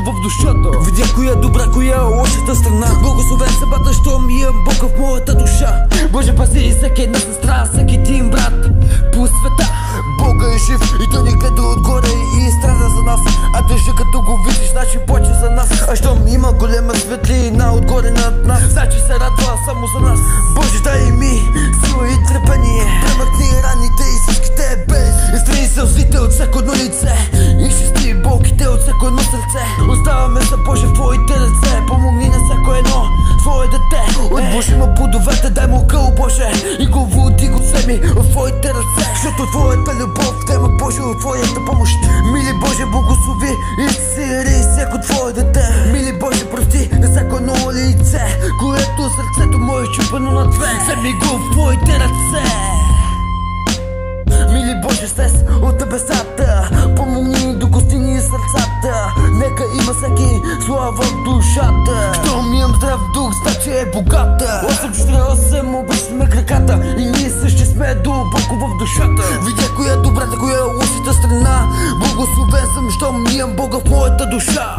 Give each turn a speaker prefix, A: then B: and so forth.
A: в душата. Видя коя е добра, коя е лошата страна. Благословен събата, щом имам Бога в моята душа. Боже, пази всеки една сестра, всеки един брат по света. Бога е жив и той ни гледа отгоре и страда за нас. А държа като го видиш, значи плаче за нас. А щом има голема светлина отгоре над нас, значи се радва само за нас. Боже, дай ми сила и търпение, премъкни раните и всичките белези. Изтрени сълзите от всяко едно лице и чисти болките от всяко едно сърце. Оставаме за Боже в Твоите ръце, помогни на всяко едно Твое дете. От Боже му плодовете, дай му къл, Боже, и го води го вземи в Твоите ръце. Защото Твоята любов тема, Боже, от Твоята помощ. Мили Боже, благослови и изцели всяко Твое дете. Мили Боже, прости на всяко едно лице, което сърцето мое чупено на две. Вземи го в Твоите ръце. Мили Боже, слез от небесата, помогни до гостини сърцата. Нека има всеки слава в душата. Щом имам здрав дух, значи е богата. 848 обръщаме краката и ние същи сме дълбоко в душата. Видя коя е добрата, коя е лошата страна. Благословен съм, щом имам Бога в моята душа.